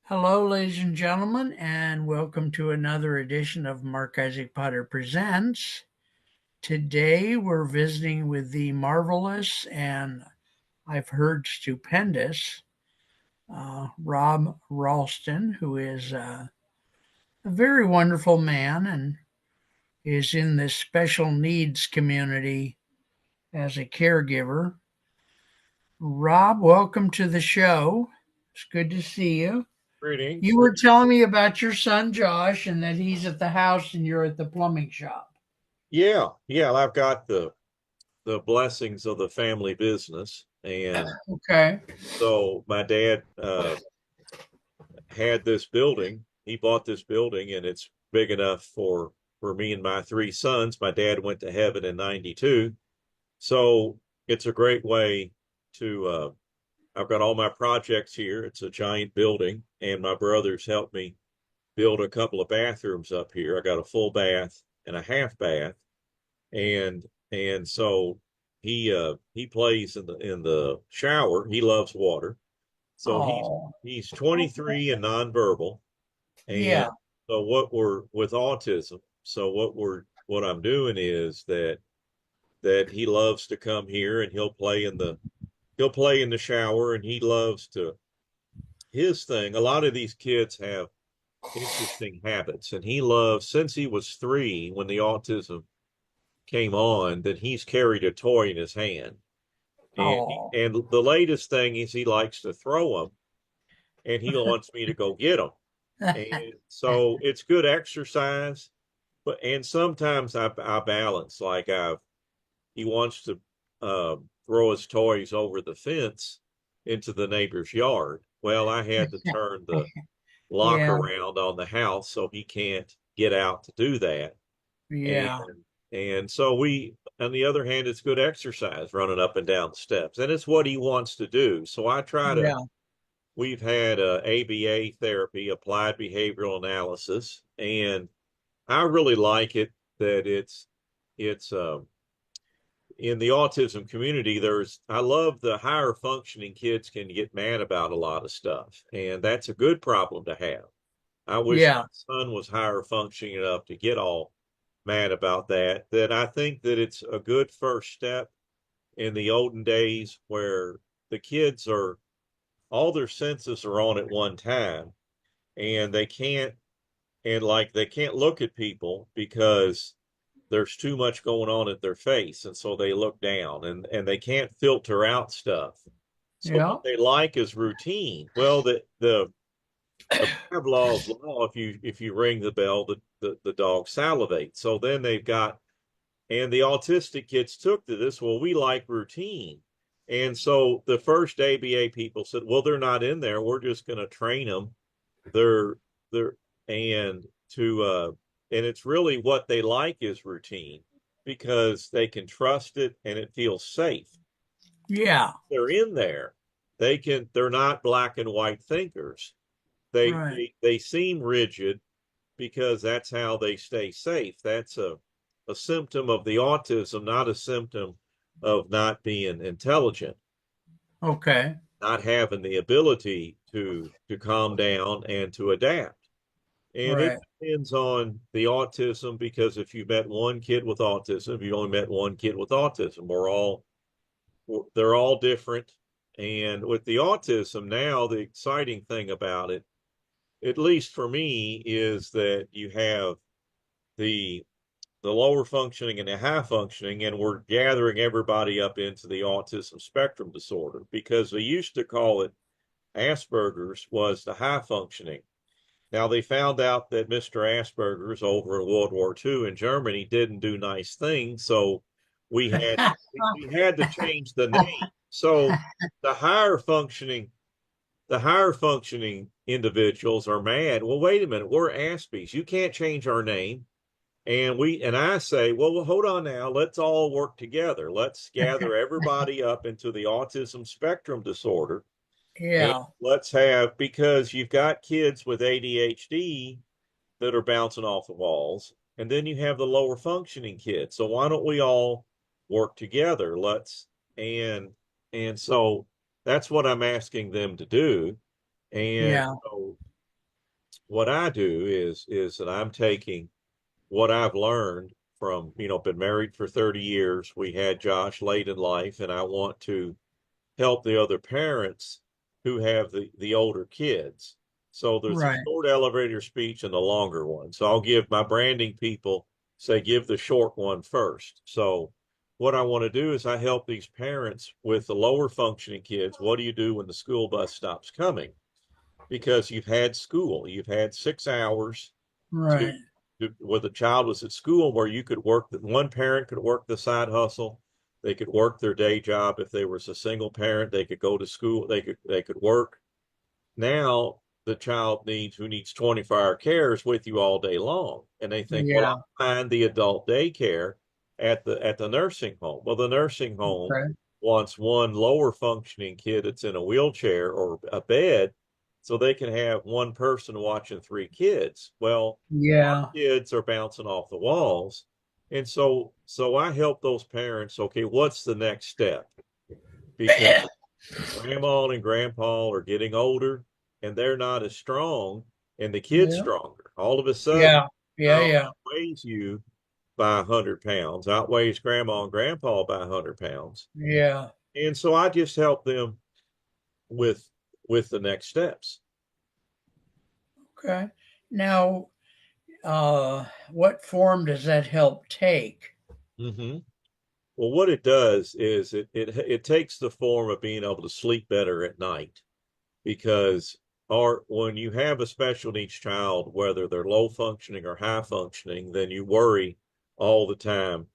Hello, ladies and gentlemen, and welcome to another edition of Mark Isaac Potter Presents. Today we're visiting with the marvelous and I've heard stupendous Rob Ralston, who is a very wonderful man and is in this special needs community as a caregiver. Rob, welcome to the show. It's good to see you. Greetings. You were telling me about your son Josh and that he's at the house and you're at the plumbing shop. Yeah. I've got the blessings of the family business, and Okay. so my dad had this building. He bought this building, and it's big enough for me and my three sons. My dad went to heaven in '92, so it's a great way to. I've got all my projects here. It's a giant building, and my brothers helped me build a couple of bathrooms up here. I got a full bath and a half bath and so he plays in the shower. He loves water. So Oh, he's 23 and nonverbal. And yeah. so what we're with autism, so what I'm doing is that he loves to come here and he'll play in the shower, and he loves to his thing. A lot of these kids have interesting habits, and he loves since he was 3 when the autism came on that he's carried a toy in his hand. Oh. And the latest thing is he likes to throw them, and he wants me to go get them. And so it's good exercise, but and sometimes I balance like he wants to throw his toys over the fence into the neighbor's yard. Well, I had to turn the lock Yeah. around on the house so he can't get out to do that. And Yeah. and so on the other hand, it's good exercise running up and down the steps, and it's what he wants to do. So I try to. Yeah. We've had ABA therapy, applied behavioral analysis, and I really like it that it's in the autism community. I love the higher functioning kids can get mad about a lot of stuff, and that's a good problem to have. I wish my Yeah. son was higher functioning enough to get all mad about that. That I think that it's a good first step in the olden days where the kids are all their senses are on at one time, and they can't look at people because there's too much going on at their face, and so they look down, and they can't filter out stuff. So Yeah. what they like is routine. Well, the Pavlov's law, if you ring the bell, the dog salivates. So then they've got, and the autistic kids took to this. Well, we like routine, and so the first ABA people said, well, they're not in there. We're just going to train them. They're and to and it's really what they like is routine because they can trust it and it feels safe. Yeah. They're in there. They're not black and white thinkers. They Right. they, they seem rigid because that's how they stay safe. That's a symptom of the autism, not a symptom of not being intelligent, Okay. not having the ability to calm down and to adapt. And it Right. depends on the autism because if you met one kid with autism, if you only met one kid with autism, they're all different. And with the autism now, the exciting thing about it, at least for me, is that you have the the lower functioning and the high functioning, and we're gathering everybody up into the autism spectrum disorder because they used to call it Asperger's was the high functioning. Now they found out that Mr. Asperger's over in World War II in Germany didn't do nice things, so we had we had to change the name. So the higher functioning the higher functioning individuals are mad. Well, wait a minute, we're Aspies. You can't change our name. And I say, well, hold on now. Let's all work together. Let's gather everybody up into the autism spectrum disorder. And Yeah. let's have, because you've got kids with ADHD that are bouncing off the walls, and then you have the lower functioning kids. So why don't we all work together? And and so that's what I'm asking them to do. And Yeah. so what I do is that I'm taking what I've learned from, been married for 30 years. We had Josh late in life, and I want to help the other parents who have the older kids. So there's a Right. short elevator speech and a longer one. So I'll give my branding people say give the short one first. So what I want to do is I help these parents with the lower functioning kids. What do you do when the school bus stops coming? Because you've had school, you've had 6 hours to, Right. where the child was at school where you could work, that one parent could work the side hustle, they could work their day job. If they was a single parent, they could go to school, they could work. Now the child who needs 24-hour care is with you all day long, and they think, well, Yeah. I'll find the adult daycare at the nursing home. Well, the nursing home Okay. wants one lower functioning kid that's in a wheelchair or a bed, so they can have one person watching three kids. Well, our Yeah. kids are bouncing off the walls, and so I help those parents. Okay, what's the next step? Because grandma and grandpa are getting older and they're not as strong, and the kid's Yeah. stronger. All of a sudden, Yeah. Yeah. now Yeah. outweighs you by 100 pounds, outweighs grandma and grandpa by 100 pounds. Yeah. And so I just help them with with the next steps. Okay. Now, what form does that help take? Hmm. Well, what it does is it takes the form of being able to sleep better at night, because when you have a special needs child, whether they're low functioning or high functioning, then you worry all the time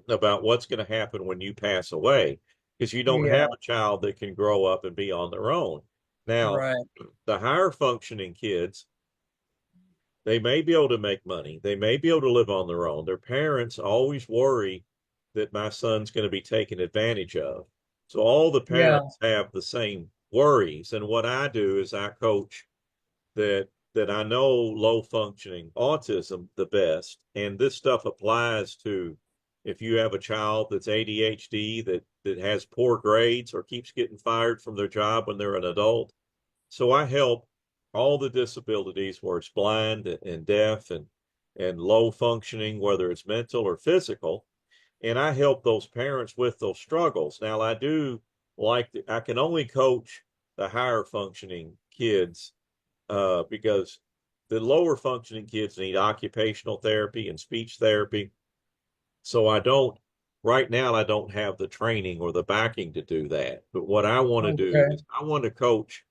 about what's going to happen when you pass away, because you don't Yeah. have a child that can grow up and be on their own. Now, Right. the higher functioning kids, they may be able to make money. They may be able to live on their own. Their parents always worry that my son's going to be taken advantage of. So all the Yeah. parents have the same worries. And what I do is I coach that I know low functioning autism the best. And this stuff applies to if you have a child that's ADHD that has poor grades or keeps getting fired from their job when they're an adult. So I help all the disabilities where it's blind and deaf and low functioning, whether it's mental or physical. And I help those parents with those struggles. Now I do I can only coach the higher functioning kids, because the lower functioning kids need occupational therapy and speech therapy. So right now, I don't have the training or the backing to do that. But what I want to do Okay. is I want to coach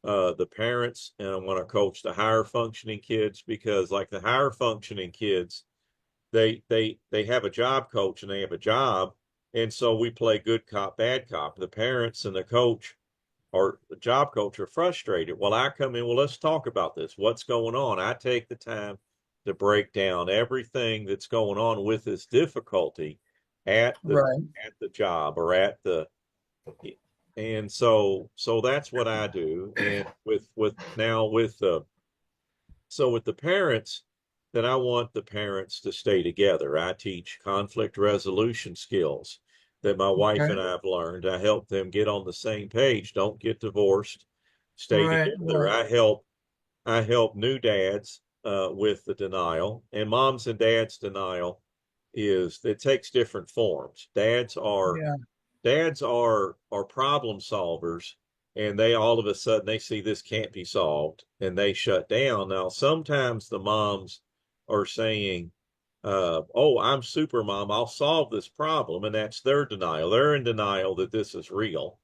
the parents, and I want to coach the higher functioning kids, because like the higher functioning kids, they have a job coach and they have a job, and so we play good cop bad cop. The parents and the coach or the job coach are frustrated. Well, I come in, well, let's talk about this. What's going on? I take the time to break down everything that's going on with this difficulty at the Right. at the job or at the and so that's what I do. And with now with the so with the parents, then I want the parents to stay together. I teach conflict resolution skills that my wife Okay. and I have learned. I help them get on the same page. Don't get divorced. Stay Right. together. Right. I help new dads with the denial, and moms and dads denial is it takes different forms. Yeah. Dads are problem solvers, and they all of a sudden they see this can't be solved and they shut down. Now sometimes the moms are saying, oh, I'm super mom, I'll solve this problem, and that's their denial. They're in denial that this is real.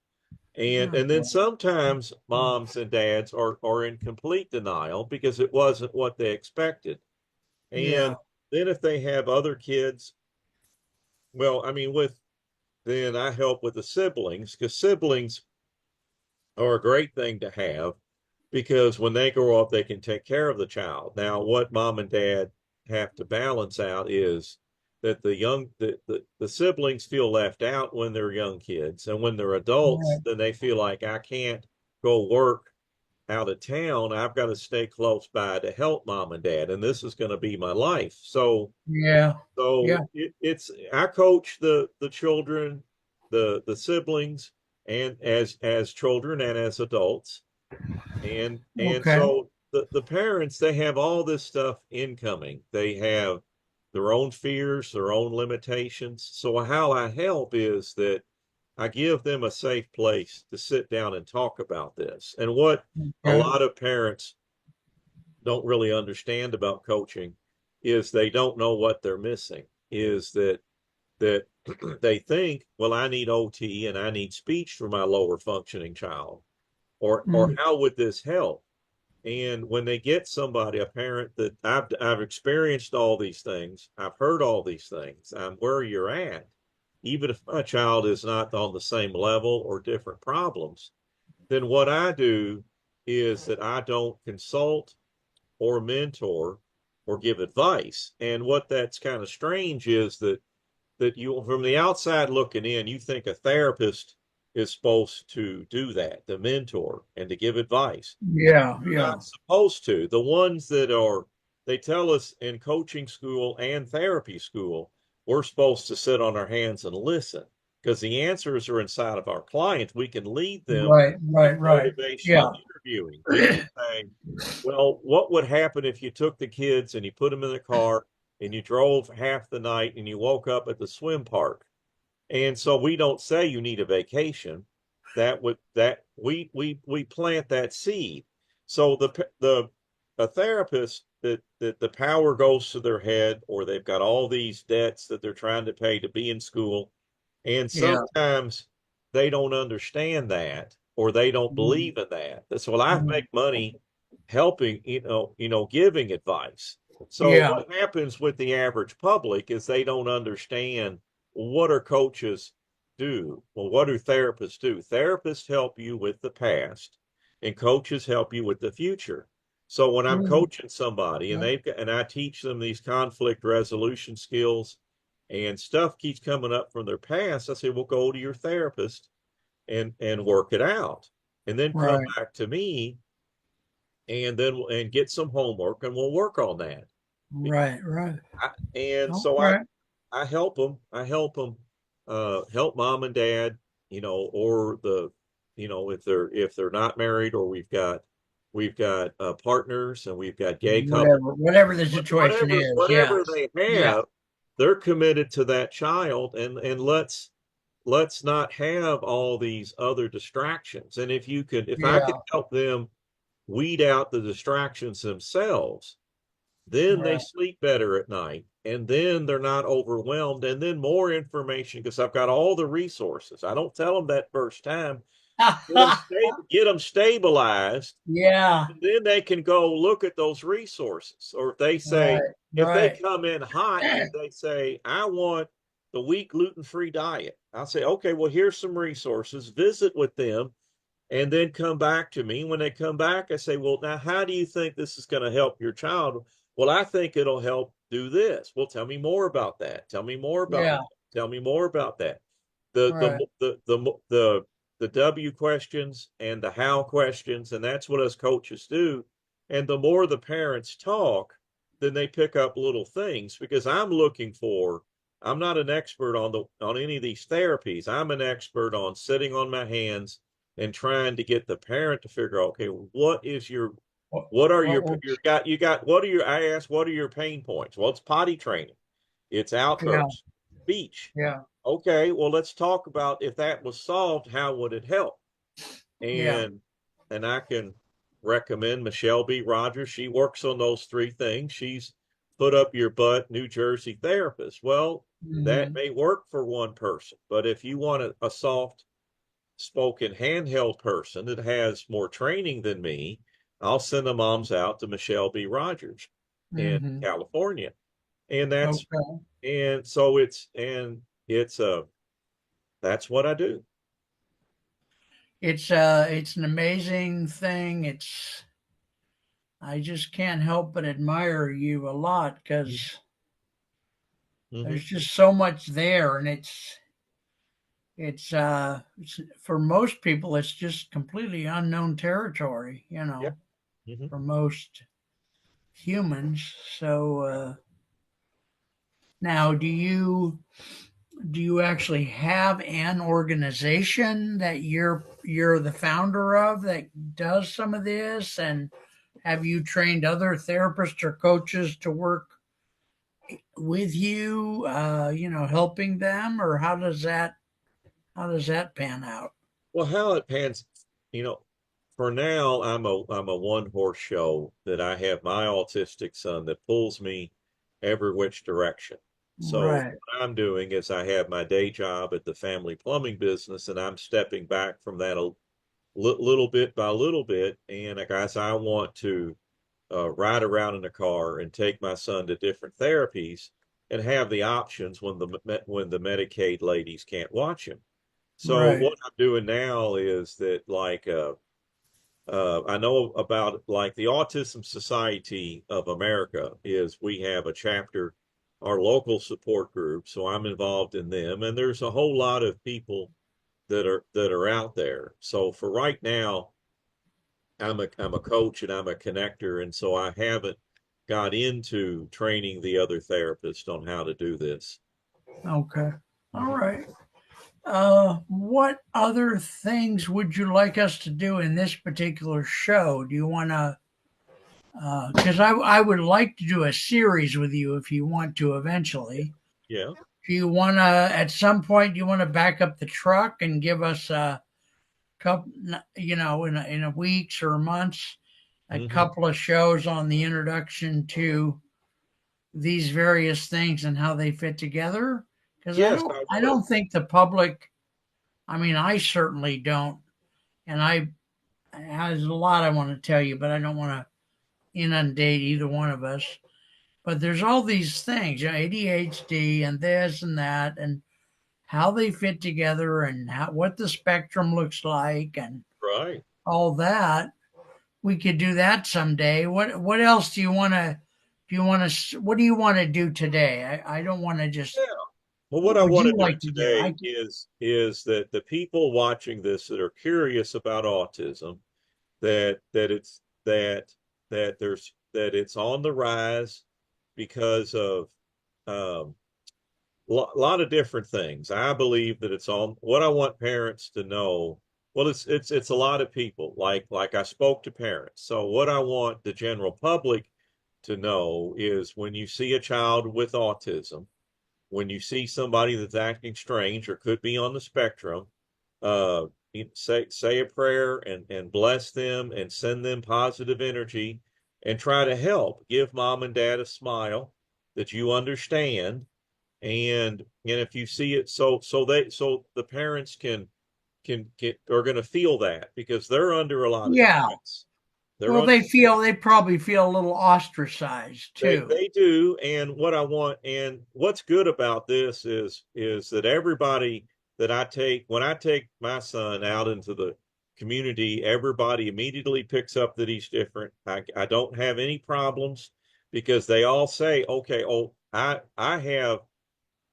And then Okay. sometimes moms and dads are in complete denial because it wasn't what they expected. And Yeah. then if they have other kids, well, I mean, with then I help with the siblings, because siblings are a great thing to have, because when they grow up, they can take care of the child. Now, what mom and dad have to balance out is that the siblings feel left out when they're young kids, and when they're adults, Right. then they feel like I can't go work out of town. I've got to stay close by to help mom and dad, and this is going to be my life. So Yeah. Yeah. so it's I coach the children, the siblings, and as children and as adults, and Okay. so the parents, they have all this stuff incoming. They have their own fears, their own limitations. So how I help is that I give them a safe place to sit down and talk about this. And what a Okay. lot of parents don't really understand about coaching is they don't know what they're missing. Is that they think, well, I need OT and I need speech for my lower functioning child, or Mm. how would this help? And when they get somebody, a parent that I've experienced all these things, I've heard all these things, I'm where you're at, even if my child is not on the same level or different problems, then what I do is that I don't consult or mentor or give advice. And what that's kind of strange is that you, from the outside looking in, you think a therapist is supposed to do that, to mentor and to give advice. Yeah, They're yeah, not supposed to. The ones that are, they tell us in coaching school and therapy school, we're supposed to sit on our hands and listen because the answers are inside of our clients. We can lead them right, with right, right. motivational Yeah, interviewing. We can say, well, what would happen if you took the kids and you put them in the car and you drove half the night and you woke up at the swim park? And so we don't say you need a vacation. That we plant that seed. So the a therapist that the power goes to their head, or they've got all these debts that they're trying to pay to be in school, and yeah. sometimes they don't understand that, or they don't Mm, believe in that. So, well, I mm. make money helping, giving advice. So Yeah, what happens with the average public is they don't understand, well, what are coaches do? Well, what do therapists do? Therapists help you with the past, and coaches help you with the future. So when I'm mm, coaching somebody and yeah, I teach them these conflict resolution skills and stuff keeps coming up from their past, I say, well, go to your therapist and work it out. And then come right, back to me and get some homework and we'll work on that. right, right. And so Okay. I help them. I help them help mom and dad, or if they're not married, or we've got partners and we've got gay couples, Whatever the situation whatever is. Yeah, whatever they yeah, have, they're committed to that child, and let's not have all these other distractions. And if I could yeah. help them weed out the distractions themselves, then they Right. sleep better at night, and then they're not overwhelmed, and then more information because I've got all the resources. I don't tell them that first time. Get them stabilized, Yeah. and then they can go look at those resources. Or Right. if they Right. come in hot and they say, I want the week gluten-free diet, I'll say, okay, well, here's some resources, visit with them, and then come back to me. When they come back, I say, well, now, how do you think this is going to help your child? Well, I think it'll help do this. Well, tell me more about that. Tell me more about Yeah. that. Tell me more about that. The, Right. the W questions and the how questions, and that's what us coaches do. And the more the parents talk, then they pick up little things because I'm not an expert on any of these therapies. I'm an expert on sitting on my hands and trying to get the parent to figure out, okay, What, what are what, what are your, I asked, what are your pain points? Well, it's potty training, it's yeah. outbursts, speech. Yeah. Okay, well, let's talk about if that was solved, how would it help? Yeah. And I can recommend Michelle B. Rogers. She works on those three things. She's put up your butt New Jersey therapist. Well, that Hmm. may work for one person, but if you want a soft spoken handheld person that has more training than me, I'll send the moms out to Michelle B. Rogers in Hmm. California. And that's Okay. and so it's that's what I do. It's an amazing thing. I just can't help but admire you a lot because Mm-hmm. there's just so much there, and it's for most people it's just completely unknown territory, Yeah. Mm-hmm. for most humans. So now, do you actually have an organization that you're the founder of that does some of this and have you trained other therapists or coaches to work with you, helping them, or how does that pan out? Well, how it pans, you know, for now, I'm a one horse show that I have my autistic son that pulls me every which direction. So Right, what I'm doing is I have my day job at the family plumbing business, and I'm stepping back from that a little bit by little bit. And guys, I want to ride around in a car and take my son to different therapies and have the options when the Medicaid ladies can't watch him. So right. what I'm doing now is that I know about like the Autism Society of America is we have a chapter, our local support group, so I'm involved in them, and there's a whole lot of people that are out there. So for right now, I'm a coach and I'm a connector, and so I haven't got into training the other therapists on how to do this. Okay. All Mhm. right. What other things would you like us to do in this particular show? Do you want to? Because I would like to do a series with you if you want to eventually. Yeah. Do you want to, at some point, do you want to back up the truck and give us a couple, in a weeks or months, a Hmm. couple of shows on the introduction to these various things and how they fit together? Because I Yes, don't, I I would. don't think the public. I mean, I certainly don't, and there's a lot I want to tell you, but I don't want to inundate either one of us. But there's all these things, ADHD and this and that, and how they fit together, and what the spectrum looks like, and Right. all that. We could do that someday. What else do you want to? What do you want to do today? I don't want to just. Yeah. Well, what I What would want you to do like to do? today is that the people watching this that are curious about autism, that it's that it's on the rise because of um, lot of different things. I believe that it's on what I want parents to know. Well, it's a lot of people. Like I spoke to parents. So what I want the general public to know is when you see a child with autism, when you see somebody that's acting strange or could be on the spectrum, uh, say a prayer and bless them and send them positive energy and try to help. Give mom and dad a smile that you understand, and if you see it, so the parents can get are going to feel that because they're under a lot of Yeah. stress. They're Well, under they probably feel a little ostracized They too. they do, and what I want and what's good about this is that everybody that I take when I take my son out into the community, everybody immediately picks up that he's different. I don't have any problems because they all say, okay, oh, I have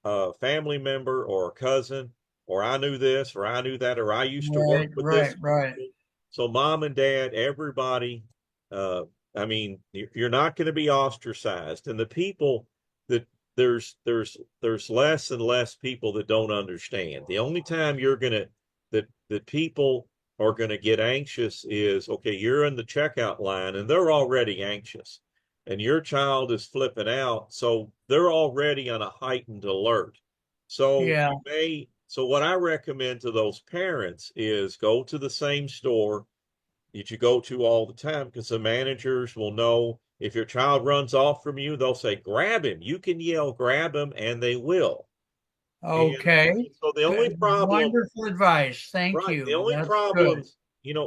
a family member or a cousin, or I knew this, or I knew that, or I used to work Right, with this right, right. person. So mom and dad, everybody, uh, I mean, you're not going to be ostracized. And the people that there's less and less people that don't understand. The only time you're gonna that people are gonna get anxious is okay, you're in the checkout line and they're already anxious and your child is flipping out, so they're already on a heightened alert. So Yeah. so what I recommend to those parents is go to the same store that you go to all the time because the managers will know if your child runs off from you, they'll say, grab him. You can yell, grab him, and they will. And Okay. so the only Good. problem Wonderful advice. Thank Right. The you. only That's good. problems,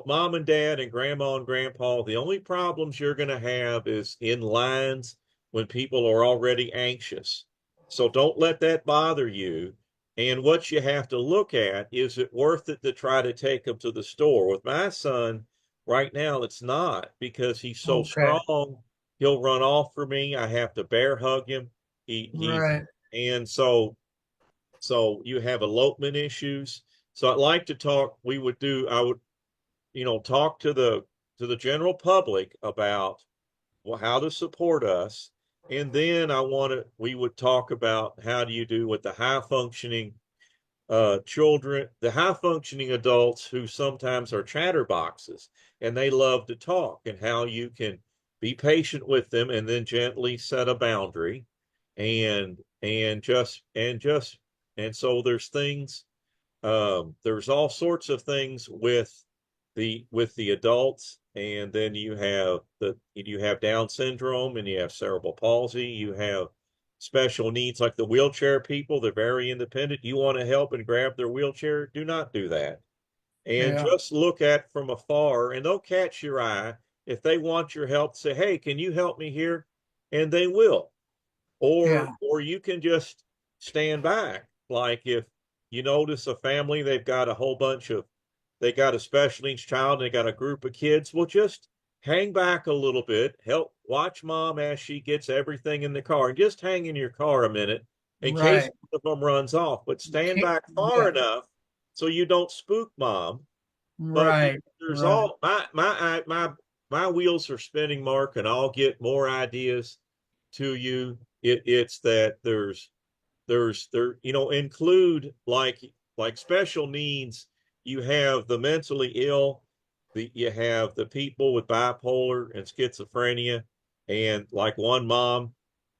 mom and dad and grandma and grandpa, the only problems you're going to have is in lines when people are already anxious. So don't let that bother you. And what you have to look at, is it worth it to try to take him to the store? With my son, right now, it's not because he's so Okay. strong. He'll run off for me. I have to bear hug him. He's, Right. and so you have elopement issues. So I'd like to talk, I would, talk to the general public about well, how to support us. And then we would talk about how do you do with the high functioning children, the high functioning adults who sometimes are chatterboxes and they love to talk, and how you can be patient with them, and then gently set a boundary, and so there's things, there's all sorts of things with the adults, and then you have Down syndrome, and you have cerebral palsy, you have special needs like the wheelchair people. They're very independent. You want to help and grab their wheelchair, do not do that. And Yeah. just look at from afar, and they'll catch your eye. If they want your help, say, hey, can you help me here? And they will. Yeah. Or you can just stand back. Like if you notice a family, they've got a whole bunch of, they got a special needs child and they got a group of kids, well, just hang back a little bit, help watch mom as she gets everything in the car, and just hang in your car a minute in case Right. one of them runs off, but stand Okay. back far Yeah. enough so you don't spook mom. But Right. there's Right. all my wheels are spinning, Mark, and I'll get more ideas to you. It's that there, include like special needs. You have the mentally ill, you have the people with bipolar and schizophrenia, and like one mom,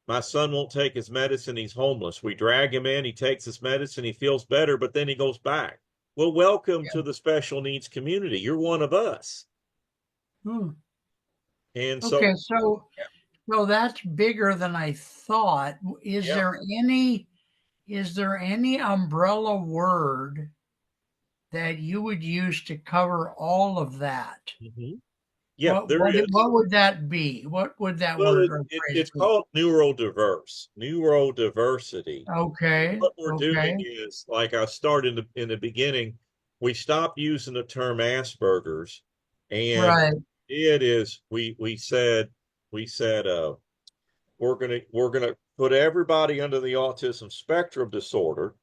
my son won't take his medicine, he's homeless. We drag him in, he takes his medicine, he feels better, but then he goes back. Well, welcome to Yeah. the special needs community. You're one of us. Hmm. And Okay. so, So that's bigger than I thought. yeah. Is there any umbrella word that you would use to cover all of that? Mhm. Yeah, there is. What would that be? What would that Well, word or phrase it's be? called neurodiversity. Okay. What we're doing Okay. is, like I started in the beginning, we stopped using the term Asperger's, and Right. it is we said we're gonna put everybody under the autism spectrum disorder,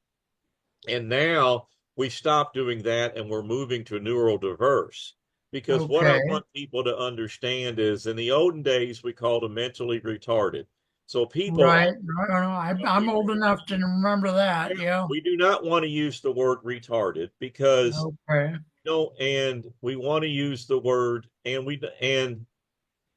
and now we stopped doing that and we're moving to neurodiverse. Because what I Okay. want people to understand is in the olden days, we called them mentally retarded. So people, Right. No, no, no. I'm we, old enough to remember that. yeah, Yeah. we do not want to use the word retarded because, Okay. and we want to use the word, and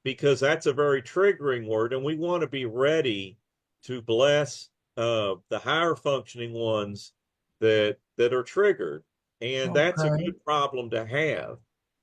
because that's a very triggering word, and we want to be ready to bless the higher functioning ones that are triggered, and that's a Okay. good problem to have.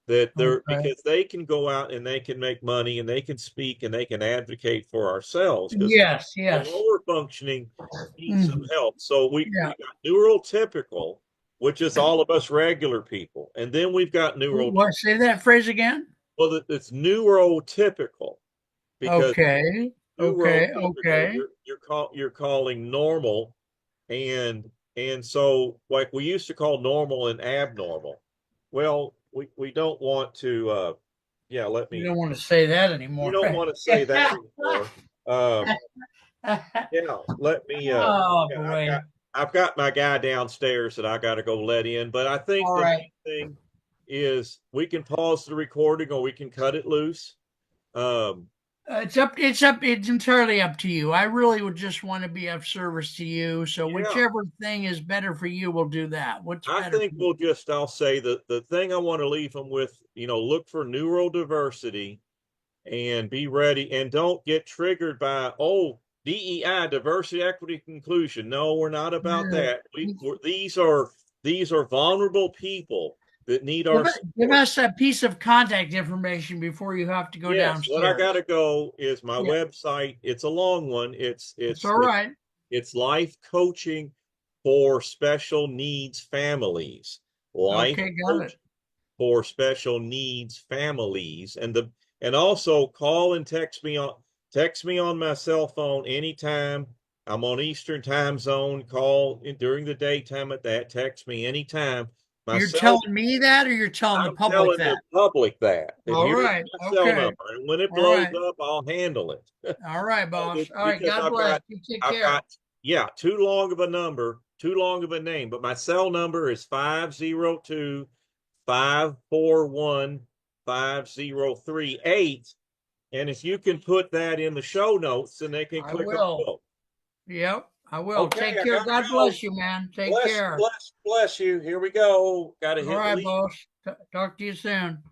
That they're Okay. because they can go out and they can make money and they can speak and they can advocate for ourselves because Yes. the Yes. lower functioning need some Mhm. help. So Yeah. we got neurotypical, which is all of us regular people, and then we've got What? Say that phrase again. well, it's neurotypical because Okay. Okay. neurotypical, Okay. you're calling normal, and so like we used to call normal and abnormal. Well, we don't want to yeah, You don't want to say that we anymore. don't want to say that anymore. Um yeah, let me Oh yeah, boy. I've got my guy downstairs that I got to go let in, but I think All the right. main thing is we can pause the recording or we can cut it loose. Um It's entirely up to you. I really would just want to be of service to you. So yeah, whichever thing is better for you, we'll do that. What's I better think for you? I'll say that the thing I want to leave them with, look for neurodiversity and be ready and don't get triggered by, oh, DEI, diversity, equity, inclusion. No, we're not about Yeah. that. These are vulnerable people that need our Give support. us a piece of contact information before you have to go Yes, what I got downstairs. to go is my Yeah, website. It's a long one. that's all right. It's life coaching for special needs families. Life Okay, got it. coaching for special needs families, and also call and text me on my cell phone anytime. I'm on Eastern time zone. Call during the daytime at that. Text me anytime. My You're cell telling me that, or you're telling the I'm public telling the that? public that All here's right. my cell Okay. number, and when it All blows right. up, I'll handle it. All right, boss. All right. Because God bless. You take I've care. got yeah, too long of a number, too long of a name, but my cell number is 502-541-5038, and if you can put that in the show notes, then they can I click on will. both. Yep, I will. Okay, Take I care. gotta God go. bless you, man. Take care. Bless you. Here we go. Gotta All hit right, leave. boss. Talk to you soon.